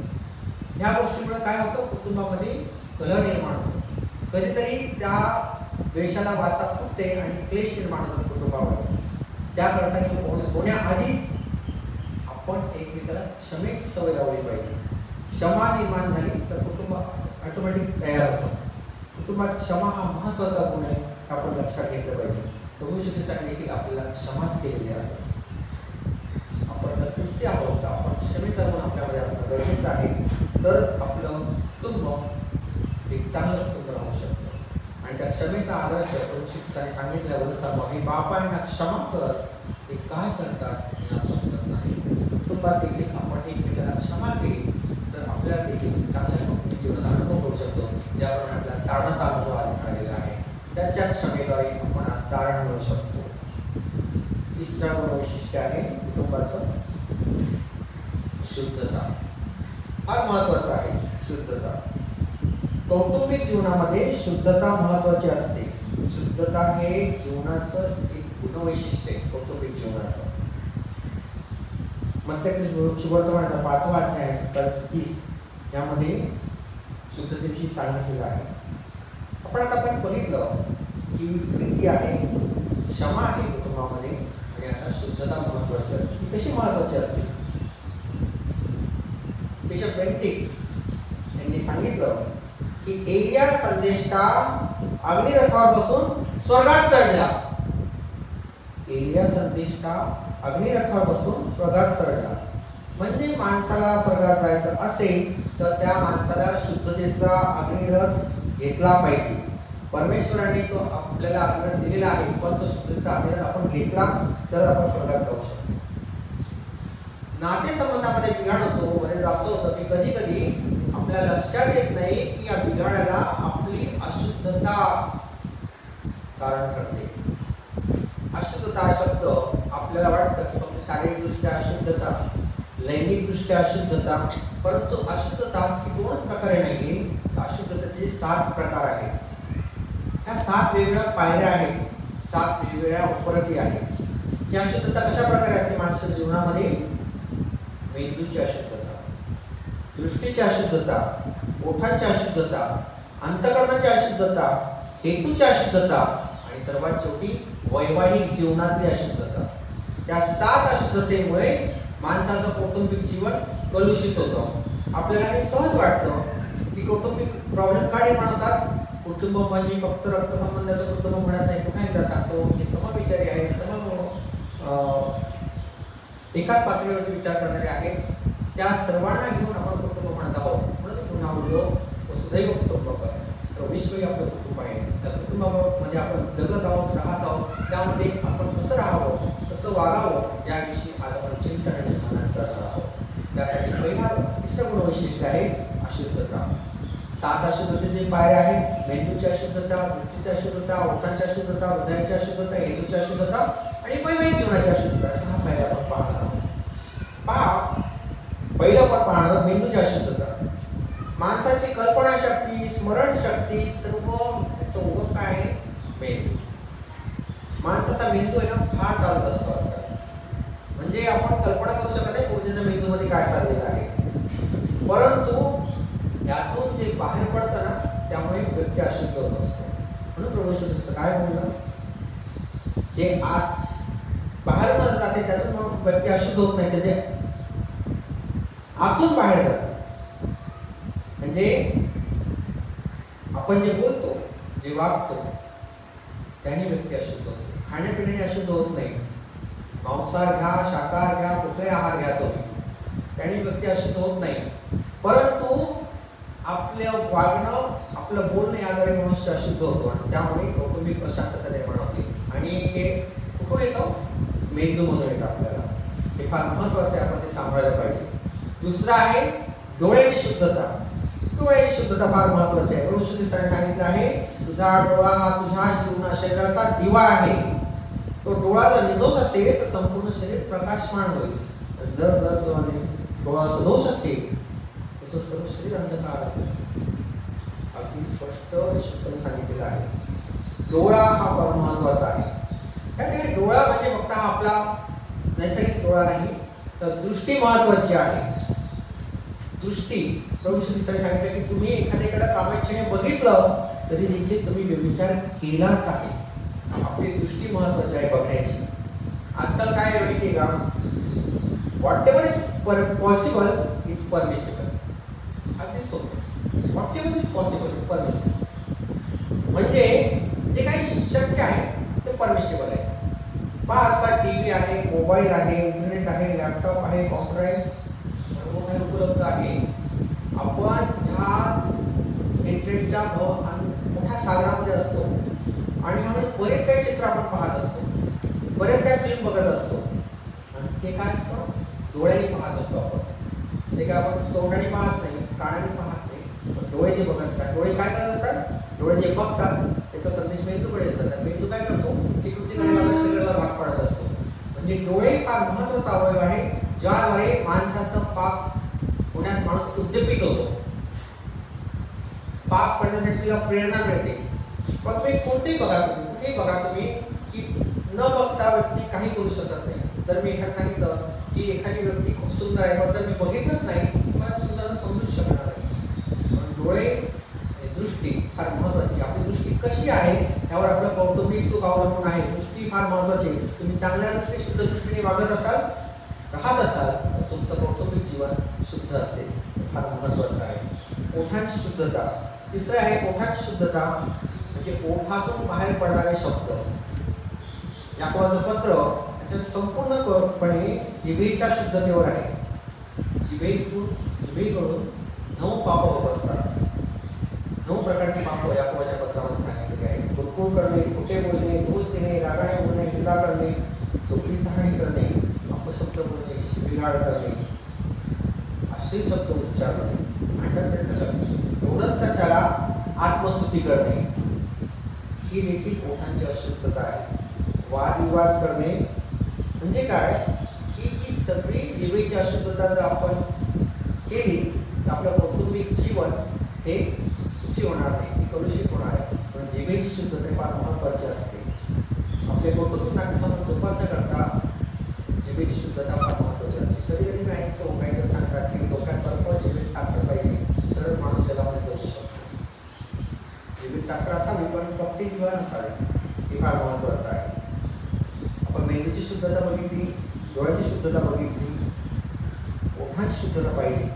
ह्या गोष्टीमुळे काय होतं, कुटुंबामध्ये कलह निर्माण होतो. कधीतरी त्या द्वेषाला वाचा फुटते आणि क्लेश निर्माण होतो कुटुंबामध्ये. त्याकरता हे होण्याआधीच आपण एकमेकाला क्षमेची सवय लावली पाहिजे. क्षमा निर्माण झाली तर कुटुंब ऑटोमॅटिक तयार होतं. कुटुंबात क्षमा हा महत्त्वाचा गुण आहे, आपण लक्षात घेतलं पाहिजे. प्रभू येशू ख्रिस्ताने देखील आपल्याला क्षमाच केलेली आहे. आपण जर ख्रिस्ती आहोत तर आपण क्षमेचा गुण आपल्यामध्ये असणं गरजेचं आहे. तर आपलं कुटुंब एक चांगलं कुटुंब राहू शकतं. आणि त्या क्षमेचा आदर्श प्रभू येशू ख्रिस्ताने सांगितलेल्या व्यवस्थापन, बापांना क्षमा कर, ते काय करतात हे समजत नाही. कुटुंबात देखील आपण एकमेकाला क्षमा केली तर आपल्याला देखील तारणाचा अनुभव आज मिळालेला आहे. त्याच्या क्षमेद्वारे आपण आज तारण मिळू शकतो. तिसरा वैशिष्ट्य आहे कुटुंबाचं शुद्धता. फार महत्वाचं आहे शुद्धता. कौटुंबिक जीवनामध्ये शुद्धता महत्वाची असते. शुद्धता हे जीवनाचं एक गुणवैशिष्ट्य आहे कौटुंबिक जीवनाचं. शुभवर्तमानाचा 5वा अध्याय 27-30 यामध्ये शुद्धतेविषयी सांगितलेलं आहे. आपण बघितलं की प्रीती आहे, क्षमा आहे कुटुंबामध्ये, आणि आता शुद्धता महत्वाची असते. ती कशी महत्वाची असते? बिशप बेंटिक यांनी सांगितलं की एलिया संदेष्टा अग्निरथावर बसून स्वर्गात चढला. एलिया संदेष्टा अग्निरथावर बसून स्वर्गात चढला. म्हणजे माणसाला स्वर्गात जायचं असेल तर त्या माणसाला शुद्धतेचा अग्निरथ घेतला पाहिजे. परमेश्वराने तो आपल्याला अग्निरथ दिलेला आहे, पण तो शुद्धतेचा अग्निरथ आपण घेतला तर आपण स्वर्गात जाऊ शकतो. नातेसंबंधामध्ये बिघाड होतो. बरेच असं होतं की कधी कधी आपल्याला लक्षात येत नाही की या बिघाडाला आपली अशुद्धता कारण ठरते. अशुद्धता शब्द आपल्याला वाटतं की फक्त शारीरिकदृष्ट्या अशुद्धता, लैंगिकदृष्ट्या अशुद्धता, परंतु अशुद्धता ही 2 प्रकारे नाही. अशुद्धतेचे 7 प्रकार आहेत. ह्या 7 वेगवेगळ्या पायऱ्या आहेत, 7 वेगवेगळ्या उपरती आहेत. ही अशुद्धता कशा प्रकारे असते माणसाच्या जीवनामध्ये? मेंदूची अशुद्धता, दृष्टीची अशुद्धता, ओठांची अशुद्धता, अंतःकरणाची अशुद्धता, हेतूची अशुद्धता आणि सर्वात शेवटी वैवाहिक जीवनातली अशुद्धता. या 7 अशुद्धतेमुळे माणसाचं कौटुंबिक जीवन कलुषित होतं. आपल्याला हे सहज वाटतं की कौटुंबिक प्रॉब्लेम का निर्माण होतात? कुटुंब म्हणजे फक्त रक्तसंबंधाचं कुटुंब म्हणत नाही. पुन्हा एकदा सांगतो हे समविचारी आहे, एकाच पातळीवरती विचार करणारे आहेत. त्या सर्वांना घेऊन आपण कुटुंब म्हणत आहोत. म्हणून पुन्हा बोललो वसुधैव कुटुंबकम, सर्वविश्वही आपलं कुटुंब आहे. त्या कुटुंबामध्ये आपण जगत आहोत, राहत आहोत. त्यामध्ये आपण कसं राहावं, कसं वागावं याविषयी आज आपण चिंतन आणि मनन करणार आहोत. त्यासाठी पहिला 3रं गुणवैशिष्ट्य आहे अशुद्धता. 7 अशुद्धतेचे पायऱ्या आहेत. मेंदूची अशुद्धता, दृष्टीची अशुद्धता, ओठांची अशुद्धता, हृदयाची अशुद्धता, हेतूची अशुद्धता आणि वैवाहिक जीवनाची अशुद्धता. 6 पायऱ्या आपण पाहणार आहोत. पहा, पहिलं आपण पाहणार आहोत मेंदूची अशुद्धता. माणसाची कल्पनाशक्ती, स्मरणशक्ती सर्व याचं उगम काय आहे? मेंदू. माणसाचा मेंदू आहे ना फार चालत असतो आजकाल. म्हणजे आपण कल्पना करू शकत नाही पुढच्या मेंदूमध्ये काय चाललेलं आहे. परंतु यातून जे बाहेर पडतं ना त्यामुळे व्यक्ती अशुद्ध होत असतो. म्हणून प्रभू येशू ख्रिस्त काय बोललं? जे आत बाहेर जाते त्यातून व्यक्ती अशुद्ध होत नाही, त्याचे आतून बाहेर जाते. म्हणजे आपण जे बोलतो, जे वागतो त्याने व्यक्ती अशुद्ध होतो. खाण्यापिण्याने अशुद्ध होत नाही. मांसाहार घ्या, शाकाहार घ्या, कुठलाही आहार घ्या तुम्ही, त्याने व्यक्ती अशुद्ध होत नाही. परंतु आपलं वागणं, आपलं बोलणं याद्वारे मनुष्य अशुद्ध होतो आणि त्यामुळे कौटुंबिक अशांतता निर्माण होते. आणि हे कुठून येतं? मेंदूमधून येतं. आपल्याला हे फार महत्वाचं आहे, आपण ते सांभाळलं पाहिजे. दुसरं आहे डोळ्याची शुद्धता. डोळ्याची शुद्धता फार महत्वाची आहे. प्रभू येशू ख्रिस्ताने सांगितलं आहे तुझा डोळा हा तुझ्या जीवना शरीराचा दिवा आहे. तो डोळा जर निर्दोष असेल तर संपूर्ण शरीर प्रकाशमान होईल. जर डोळा सदोष असेल तर तो सर्व शरीर अंधकार आहे. अगदी स्पष्ट शिक्षण सांगितलेलं आहे. डोळा हा फार महत्वाचा आहे. त्या ठिकाणी डोळा म्हणजे फक्त हा आपला नैसर्गिक डोळा नाही, तर दृष्टी महत्वाची आहे. दृष्टी, प्रभू येशू ख्रिस्ताने सांगितलं की तुम्ही एखाद्याकडे कामेच्छेने बघितलं तरी देखील तुम्ही व्यभिचार केलाच आहे. आपली दृष्टी महत्वाची आहे बघण्याची. आजकाल काय आहे माहिती आहे का? What ever is possible is permissible. अगदी सोपं. What ever is possible is permissible. म्हणजे जे काही शक्य आहे ते परमिसिबल आहे. पहा, आजकाल टीव्ही आहे, मोबाईल आहे, इंटरनेट आहे, लॅपटॉप आहे, कॉम्प्युटर आहे, सर्व काही उपलब्ध आहे. आपण ह्या इंटरनेटच्या मोठ्या सागरामध्ये असतो आणि ह्यामध्ये बरेच काही चित्र आपण पाहत असतो, बरेच काही फिल्म बघत असतो. आणि ते काय असतं? डोळ्याने पाहत असतो आपण. ते काय आपण तोंडाने पाहत नाही, कानाने पाहत नाही, डोळे जे बघत असतात. डोळे काय करत असतात? डोळे जे बघतात त्याचा संदेश मेंदूकडे येतात आणि मेंदू काय करतो ती कृती करण्याला आपल्या शरीराला भाग पाडत असतो. म्हणजे डोळे फार महत्वाचा अवयव आहे ज्याद्वारे माणसाचं पाप होण्यास माणूस उद्दीपित होतो. पाप करण्यासाठी तिला प्रेरणा मिळते. पण तुम्ही कुठेही बघा तुम्ही की न बघता व्यक्ती काही करू शकत नाही. जर मी एखादं सांगितलं की एखादी व्यक्ती खूप सुंदर आहे पण जर मी बघितलंच नाही मला सुंदर समजूच शकणार नाही. पण डोळे दृष्टी फार महत्वाची. आपली दृष्टी कशी आहे यावर आपलं कौटुंबिक सुख अवलंबून आहे. दृष्टी फार महत्वाची. तुम्ही चांगल्या दृष्टी शुद्ध दृष्टीने वागत असाल राहत असाल तर तुमचं कौटुंबिक जीवन शुद्ध असेल. फार महत्वाचं आहे. ओठांची शुद्धता. तिसरं आहे ओठांची शुद्धता म्हणजे ओठातून बाहेर पडणारे शब्द. याकोबाचं पत्र त्याच्यात संपूर्णपणे जिभेच्या शुद्धतेवर आहे. जिभेकडून 9 पाप होत असतात. 9 प्रकारची पाप याकोबाच्या पत्रामध्ये सांगितलेली आहे. कुरकुर करणे, खोटे बोलणे, दोष देणे, रागाने बोलणे, निंदा करणे, चोखीचा हानी करणे, अपशब्द बोलणे, शिवीगाळ करणे, अश्लील शब्द उच्चारणे, भांडण करणे, एवढंच कशाला आत्मस्तुती करणे ही देखील ओठांची अशुद्धता आहे. वादविवाद करणे म्हणजे काय की ही सगळी जिभेची अशुद्धता जर आपण केली तर आपलं कौटुंबिक जीवन हे सुखी होणार नाही, ती कलुषित होणार आहे. पण जिभेची शुद्धता फार महत्त्वाची असते. आपले कौटुंबिक नातेसंबंध जोपासना करता जिभेची शुद्धता फार महत्त्वाची असते. कधी कधी मी ऐकतो काही जण सांगतात की डोक्यात बरोबर जिभेत साखर पाहिजे तरच माणूस जगामध्ये जगू शकतो. जिभेत साखर असावी पण कपटी जीवन नसावी. हे फार महत्त्वाचं आहे. आपण मेंदूची शुद्धता बघितली, डोळ्याची शुद्धता बघितली, ओठांची शुद्धता पाहिली,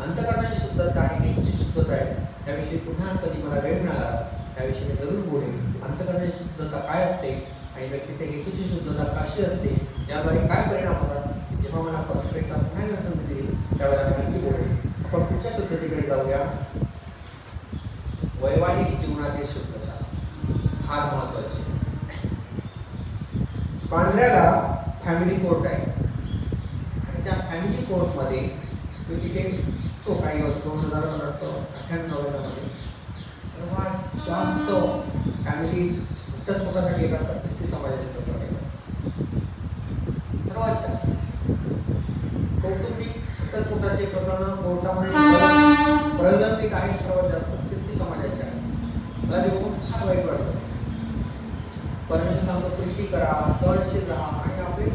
अंतःकरणाची शुद्धता आहे, नेहमीची शुद्धता आहे. त्याविषयी पुन्हा कधी मला वेळ मिळाला त्याविषयी मी जरूर बोलेन. अंतःकरणाची शुद्धता काय असते आणि व्यक्तीच्या हेतूची शुद्धता कशी असते, याद्वारे काय परिणाम होतात, जेव्हा मला परफेक्टला पुन्हा एकदा संधी दिली त्यावेळेला मी नक्की बोलेन. आपण पुढच्या शुद्धतेकडे जाऊया. वैवाहिक जीवनातील शुद्धता फार महत्वाची. बांद्र्याला फॅमिली कोर्ट आहे आणि त्या फॅमिली कोर्टमध्ये मी तिथे तो काही वर्ष 2098-99 तेव्हा जास्त फॅमिली घटस्फोटासाठी येतात तर ख्रिस्ती समाजाचे प्रकरण येतात. सर्वात जास्त कौटुंबिक घटस्फोटाचे प्रकरण कोर्टामध्ये प्रलंबित आहे. सर्वात जास्त ख्रिस्ती समाजाचे आहे. मला ते बघून फार वाईट वाटतं. परमेश्वर प्रीती करा, सहनशील राहा आणि आपले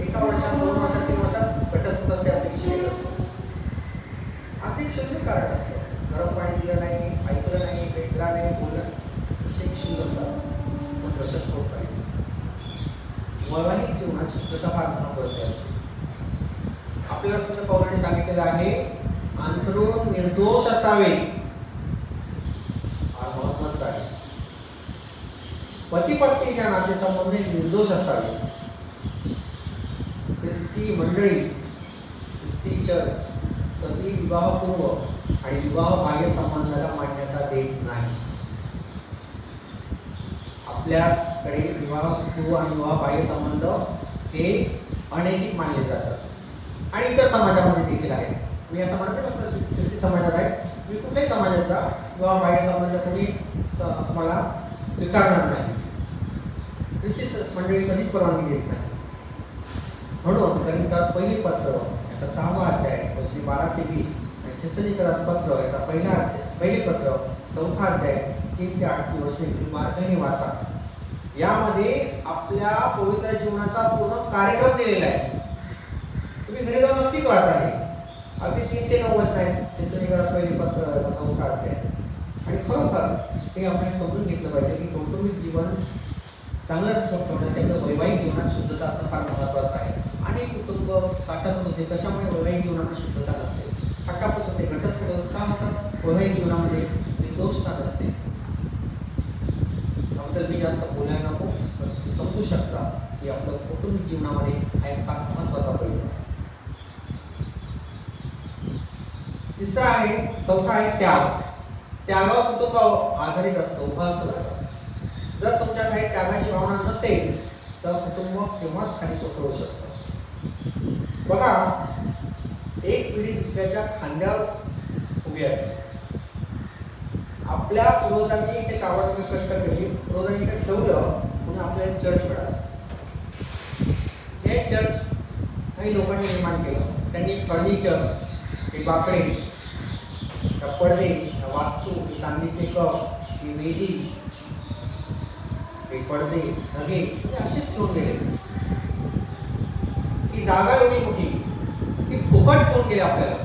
1 वर्षात 2 वर्षात 3 वर्षात घटस्फोटाचे अपेक्षा येत असतो. अगदी क्षुल्लक कारण असतं. गरम पाणी दिलं नाही, ऐकलं नाही, भेटला नाही, बोललं असे क्षुल्लक पण घटस्फोट पाहिजे. वैवाहिक जीवनात शुद्धता फार महत्वाची असते. आपल्याला सुद्धा पौराणिक सांगितलेलं आहे अंथरूण निर्दोष असावे. फार महत्वाचं आहे. पती पत्नीच्या नातेसंबंध निर्दोष असावे. ख्रिस्ती मंडळी, ख्रिस्ती चर्च कधी विवाहपूर्व आणि विवाह बाह्य संबंधाला मान्यता देत नाही. आपल्याकडे विवाहपूर्व आणि विवाह बाह्य संबंध हे अनैतिक मानले जातात आणि इतर समाजामध्ये देखील आहे. मी असं म्हणत नाही फक्त ख्रिस्ती समाजात आहे. मी कुठल्याही समाजाचा विवाह बाह्य संबंध कोणी मला स्वीकारणार नाही. ख्रिस्ती मंडळी कधीच परवानगी देत नाही. म्हणून करिंथास पहिली पत्र याचा 6वा अध्याय 12 ते 20 आणि थेसलोनिकस पत्र याचा पहिले पत्र 4था अध्याय 3 ते 8 वचने तुम्ही मार्गाने वाचा. यामध्ये आपल्या पवित्र जीवनाचा पूर्ण कार्यक्रम दिलेला आहे. तुम्ही घरी जाऊन नक्कीच वाचा. आहे अगदी 3 ते 9 वचन आहेत थेसलोनिकस पहिली पत्र याचा 4था अध्याय. आणि खरोखर हे आपण समजून घेतलं पाहिजे की कौटुंबिक जीवन चांगलं ठेवण्यात त्यामुळे वैवाहिक जीवनात शुद्धता असणं फार महत्त्वाचं आहे. अनेक कुटुंब ताटत होते कशामुळे वैवाहिक जीवनामध्ये शुद्धता नसते, फाटाफूट होते, घटस्फोट होते. का होतं? वैवाहिक जीवनामध्ये निर्दोषता नसते. त्याबद्दल मी जास्त बोलायला नको, पण तुम्ही समजू शकता की आपलं कौटुंबिक जीवनामध्ये हा एक फार महत्त्वाचा पैलू आहे. तिसरा आहे, चौथा आहे त्याग. त्यागावर कुटुंब आधारित असतं, उभं असतं. जर तुमच्यात काही त्यागाची भावना नसेल तर कुटुंब केव्हाच खाली कोसळू शकतं. बघा, एक पिढी दुसऱ्याच्या खांद्यावर उभी असते. आपल्या पूर्वजांनी ते कावड कष्ट केली, पूर्वजांनी ते ठेवलं म्हणून आपल्याला चर्च मिळालं. हे चर्च काही लोकांनी निर्माण केलं. त्यांनी फर्निचर, हे बाकडे, त्या पडदे, त्या वास्तू, चांदीचे कप, ही वेदी, हे पडदे, धगे सगळे असेच ठेवून गेले. ती जागा एवढी मोठी, ती फुकट ठेवून गेली आपल्याला.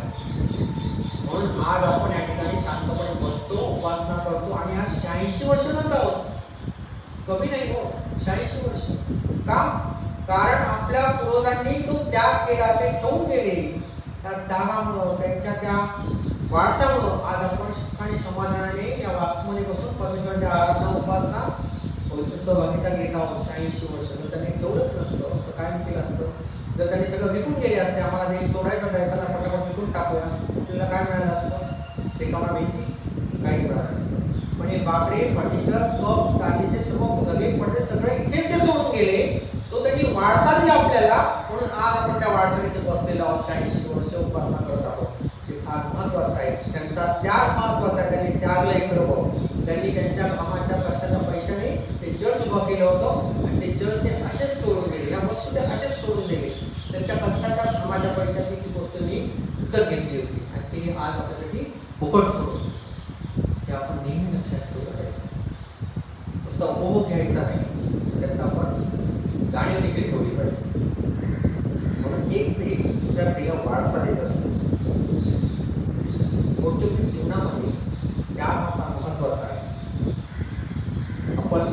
म्हणून आज आपण या ठिकाणी शांतपणे बसतो, उपासना करतो आणि आज 86 वर्ष झालं आहोत. कमी नाही हो, 86 वर्ष. का? कारण आपल्या पूर्वजांनी तो त्याग केला, ते ठेवून गेले. त्या त्यागामुळं, त्यांच्या त्या वारसामुळं आज आपण सुखाने समाधानाने या वास्तूमध्ये बसून परमेश्वराची आराधना, उपासना, सहभागिता घेत आहोत. 86 वर्ष. जर त्यांनी ठेवलंच नसतं तर काय केलं असतं? जर त्यांनी सगळं विकून गेले असते, आम्हाला देश सोडायचा जायचा ना, पटापट विकून टाकूया, तुला काय मिळालं असतं? ते कामा भिंती काहीच मिळालं नसतं. पण हे बाकडे, फर्निचर, कप, चांदीचे सर्व धगे, पडदे सगळे इथे ते सोडून गेले. तो त्यांनी वारसा दिला आपल्याला, म्हणून आज आपण त्या वारसाने बसलेलो आहोत. 86 वर्ष उपासना करत आहोत. ते फार महत्वाचं आहे. त्यांचा त्याग महत्वाचा आहे. त्यांनी त्यागलंय सर्व. त्यांनी त्यांच्या कामाच्या कष्टाच्या पैशाने ते चर्च उभं केलं होतं आणि ते चर्च ते असेच सोडून गेले. या वस्तू ते असेच सोडून गेले. त्यांच्या कष्टाच्या कामाच्या पैशाची ती वस्तू मी विकत घेतली होती आणि ती आज आपल्यासाठी फुकट सोडून. हे आपण नेहमी लक्षात ठेवलं पाहिजे. नुसता उपभोग घ्यायचा नाही, त्याचा आपण जाणीव देखील ठेवली पाहिजे. म्हणून एक पिढी दुसऱ्या पिढीला वारसा देत असते. कौटुंबिक जीवनामध्ये त्याग हा महत्वाचा आहे. आपण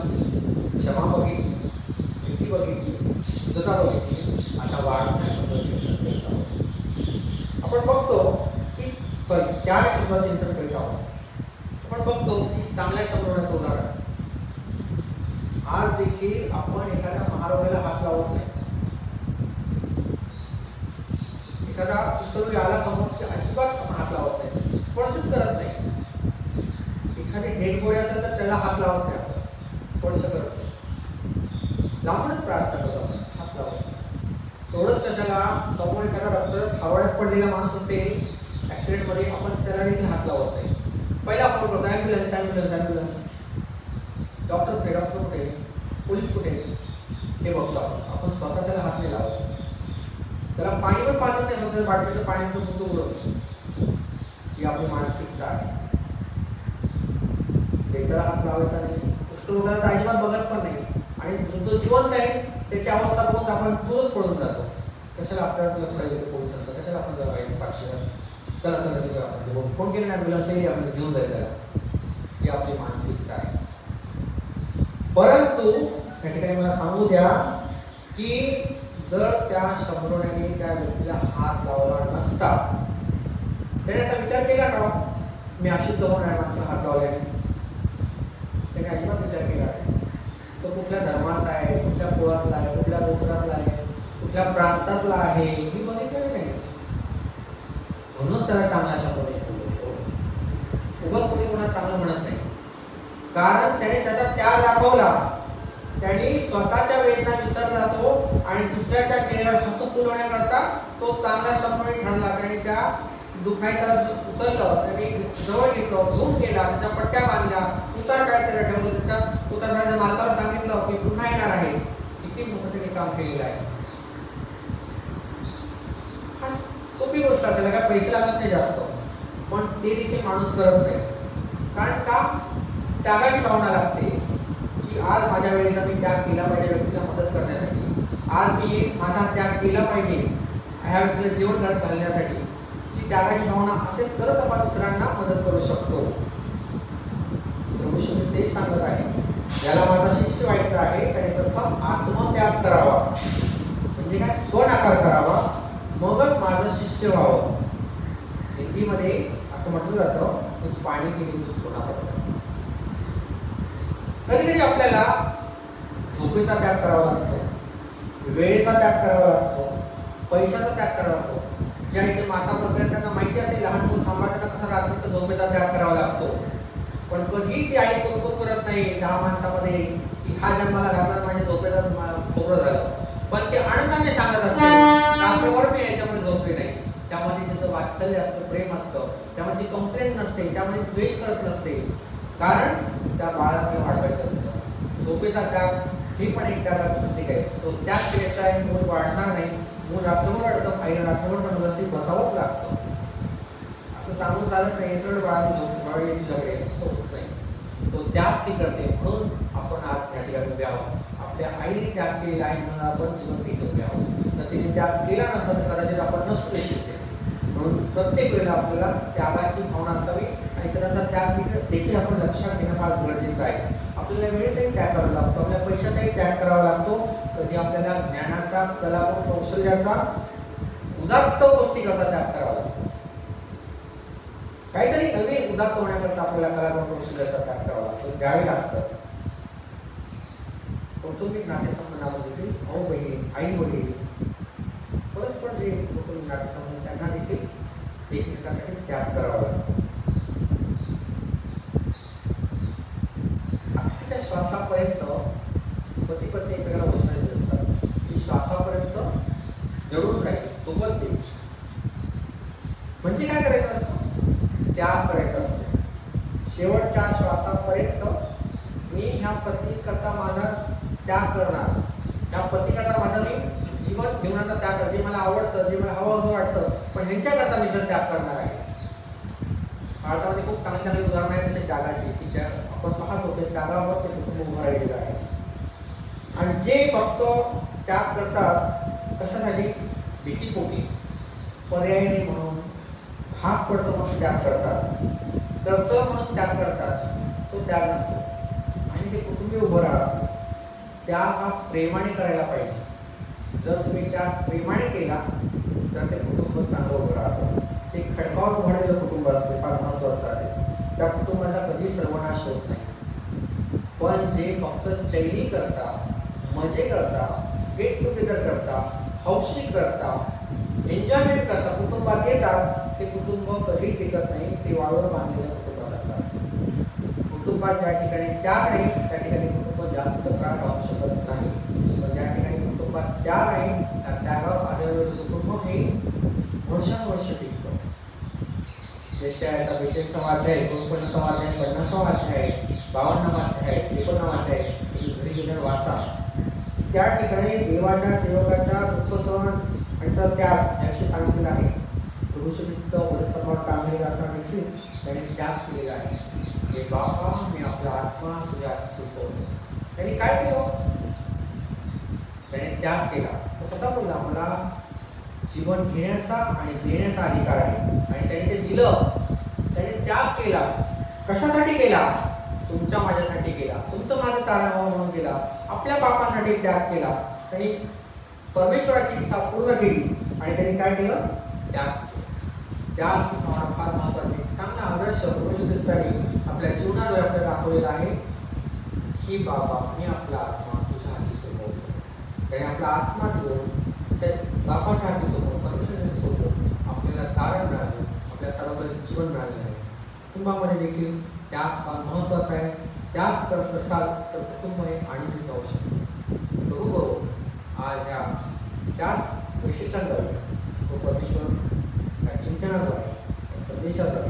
क्षमा बघितली, भीती बघितली, शुद्धता बघितली, आता वाढण्या शब्दाचे चिंतन करीत आहोत. आपण बघतो की त्याग शब्दाचे चिंतन करीत आहोत. आपण बघतो की चांगल्या शब्दाचं उदाहरण. आज देखील आपण एखाद्या महारोग्याला हात लावत नाही. एखादा कुष्ठरोगी आला समोर की अजिबात आपण हात लावत नाही, स्पर्शच करत नाही. एखादी डेड बॉडी असेल तर त्याला हात लावत नाही, आपण स्पर्श करत नाही, लावूनच प्रार्थना करतो, आपण हात लावत नाही. तेवढंच कशाला, समोर एखादा रक्त थावड्यात पडलेला माणूस असेल ऍक्सिडेंटमध्ये, आपण त्याला देखील हात लावत नाही. पहिला फोन करतो, ॲम्ब्युलन्स ॲम्ब्युलन्स ॲम्ब्युलन्स. डॉक्टर कुठे, डॉक्टर कुठे, पोलीस कुठे, हे बघतो आपण स्वतः त्याला हात नाही लावतो. त्याला पाणी पण पाहत नाही, त्या बाटलीचं पाण्याचं मुचं उडवतो. ही आपली मानसिकता आहे. त्याला हात लावायचा नाही, कुष्ठरोगाला तर अजिबात बघत पण नाही. आणि जो जिवंत आहे त्याची अवस्था बघून आपण दूरच पडून जातो. कशाला आपल्याला लक्षात येतो पोलिसांचं, कशाला आपण जायचं साक्षीदार, चला चला तिथे आपण फोन केले नाही, ॲम्ब्युलन्सही आपण घेऊन जाईल त्याला. ही आपली मानसिकता आहे. परंतु या ठिकाणी मला सांगू द्या की जर त्या शंभरोने त्या व्यक्तीला हात लावला नसता, त्याने असा विचार केला का मी अशुद्ध होणार माणसाला हात लावल्याने? त्याने अजिबात विचार केला आहे. तो कुठल्या धर्माचा आहे, कुठल्या कुळातला आहे, कुठल्या गोत्रातला आहे, कुठल्या प्रांतातला आहे, मी बघितलेलं नाही. म्हणूनच त्याला चांगला शब्द उगाच कोणी कोणाला चांगलं म्हणत नाही. कारण त्याने त्याचा त्याग दाखवला. त्याने स्वतःच्या वेदना विसरला जातो आणि दुसऱ्याच्या चेहऱ्यावर हसू फुलवण्याकरता तो चांगला शब्द ठरला. त्याने त्या दुखायला उचललं, त्याने जवळ घेतलं, घेऊन गेला, त्याच्या पट्ट्या बांधल्या, तुतार शाळेत त्याला ठेवलं, त्याच्या तुतारच्या मालकाला सांगितलं की पुन्हा येणार आहे. किती मोठं त्याने काम केलेलं आहे. हा सोपी गोष्ट असेल, काय पैसे लागत नाही जास्त, पण ते देखील माणूस करत नाही. कारण का? त्यागाची भावना लागते की आज माझ्या वेळेचा मी त्याग केला पाहिजे व्यक्तीला मदत करण्यासाठी. आज मी माझा त्याग केला पाहिजे ह्या व्यक्तीला जेवण घरात घालण्यासाठी. ती त्यागाची भावना असेल तरच आपण इतरांना मदत करू शकतो. प्रभू श्री तेच सांगत आहे, ज्याला माझा शिष्य व्हायचा आहे त्याने प्रथम आत्मत्याग करावा, म्हणजे काय, स्वनाकार करावा, मगच माझं शिष्य व्हावं. हिंदीमध्ये असं म्हटलं जातं तुझ पाणी केली पुन्हा पडतं. कधी कधी आपल्याला झोपेचा त्याग करावा लागतो, वेळेचा त्याग करावा लागतो, पैशाचा त्याग करावा लागतो. ज्या इथे माता बसल्या त्यांना माहिती असेल लहान मुलं सांभाळताना कसा रात्रीचा झोपेचा त्याग करावा लागतो. पण कधी ती आई कौतुक करत नाही 10 माणसामध्ये की हा जन्माला घालणार माझ्या झोपेचा खोबरं झालं. पण ते आनंदाने सांगत असते रात्रभर मी याच्यामध्ये झोपले नाही. त्यामध्ये तिचं वात्सल्य असतं, प्रेम असतं, त्यामध्ये कंप्लेंट नसते, त्यामध्ये द्वेष करत नसते. कारण त्या बाळाला वाढवायचं असतं. झोपेचा त्याग ही पण एक त्यागाचं प्रतीक आहे. तो त्याग केल्याशिवाय मूल वाढणार नाही. मूल रात्रभर वाढतं, आईला रात्रभर बनवलं ते बसावंच लागतं. असं सांगून चालत नाही, तर बाळाची झगडे असं होत नाही. तो त्याग ती करते, म्हणून आपण आज त्या ठिकाणी उभे आहोत. आपल्या आईने त्याग केलेला आहे म्हणून आपण जीवन देखील उभे आहोत. तर तिने त्याग केला नसता तर कदाचित आपण नसतो तिथे. म्हणून प्रत्येक वेळेला आपल्याला त्यागाची भावना असावी आणि इतरांचा त्याग देखील आपण लक्षात घेणं फार गरजेचं आहे. आपल्याला वेळेचाही त्याग करावा लागतो, आपल्या पैशाचाही त्याग करावा लागतो, कधी आपल्याला ज्ञानाचा, कला व कौशल्याचा, उदात्त गोष्टी करता त्याग करावा लागतो. काहीतरी नवीन उदात्त होण्याकरता आपल्याला कला व कौशल्याचा त्याग करावा लागतो, द्यावे लागतं. कौटुंबिक नातेसंबंधामध्ये देखील भाऊ बहीण, आई वडील, परस्पर जे कौटुंबिक नातेसंबंध त्यांना देखील एकमेकांसाठी त्याग करावा लागतो. अखेरच्या श्वासापर्यंत पती पत्नी एकमेकांना वचन देत असतात की श्वासापर्यंत जळून राहील, सोबत देईल. म्हणजे काय करायचं असतं? त्याग करायचा असतो. शेवटच्या श्वासापर्यंत मी ह्या पतीकरता माझा त्याग करणार, ह्या पतीकरता माझा मी जीवनाचा त्याग करणार, जे मला आवडतं, जे मला हवं असं वाटतं, पण ह्यांच्याकरता मी जर त्याग करणार आहे. भारतामध्ये खूप चांगली चांगली उदाहरणं आहेत तसे त्यागाची, की ज्या आपण पाहत होते त्यागावर ते कुटुंब उभं राहिलेलं आहे. आणि जे फक्त त्याग करतात कशासाठी? भीतीपोटी, पर्यायी म्हणून, भाग पडतो म्हणून त्याग करतात, कर्तव्य म्हणून त्याग करतात, तो त्याग नसतो. आणि ते कुटुंबीय उभं राहतात. त्याग हा प्रेमाने करायला पाहिजे. जर तुम्ही त्याग प्रेमाने केला तर ते कुटुंब चांगलं उभं राहतं. ते खडकावर उभारलेलं कुटुंब असते, फार महत्वाचं आहे. त्या कुटुंबाचा कधी सर्वनाश होत नाही. पण जे फक्त चैनी करता, मजे करता, गेट टुगेदर करता, हौशी करता, एन्जॉयमेंट करता, कुटुंबात येतात, ते कुटुंब कधी टिकत नाही. ते वाळूवर बांधलेल्या कुटुंबासारखं असतं. कुटुंबात ज्या ठिकाणी त्याग नाही त्या ठिकाणी कुटुंब जास्त काळ राहू शकत नाही. पण ज्या ठिकाणी कुटुंबात त्याग आहे त्या त्यागावर आलेलं कुटुंब हे वर्षानुवर्ष टिकतं. यशायाचा 42वा अध्याय, 49वा अध्याय, 50वा अध्याय, 52वा अध्याय, 53वा अध्याय घरी गेल्यावर वाचा. त्या ठिकाणी देवाच्या सेवकाचा दुःख सहन आणि त्याग याविषयी सांगितलेलं आहे. पुरुषविस्त वरस्तंभावर टांगलेला असताना देखील त्यांनी त्याग केलेला आहे. हे बाबा, मी आपला आत्मा तुझ्या सुटवतो. त्यांनी काय केलं? त्याने त्याग केला. तो स्वतः बोलला, मला जीवन घेण्याचा आणि देण्याचा अधिकार आहे. आणि त्याने ते दिलं. त्याने त्याग केला. कशासाठी केला? तुमच्या माझ्यासाठी केला. तुमचं माझं तारण व्हावं म्हणून केला. आपल्या बापासाठी त्याग केला. त्यांनी परमेश्वराची इच्छा पूर्ण केली आणि त्यांनी काय केलं? त्याग केला. त्याग ही भावना फार महत्वाची. चांगला आदर्श प्रभू ख्रिस्ताने आपल्या जीवनाद्वारे आपल्याला दाखवलेला आहे की बाबा, मी आपला आत्मा तुझ्या हाती सोपवतो. त्याने आपला आत्मा घेऊन त्या बापाच्या हाती सोपवून, परमेश्वराच्या सोबत आपल्याला तारण मिळालं, आपल्या सर्वांना जीवन मिळालेलं आहे. कुटुंबामध्ये देखील त्याग फार महत्वाचा आहे. त्याग करत असाल तर कुटुंब हे आनंदी जाऊ शकतो. बरोबर आज ह्या 4 विशेषांद्वारे तो परमेश्वर चिंतनाद्वारे संदेशाद्वारे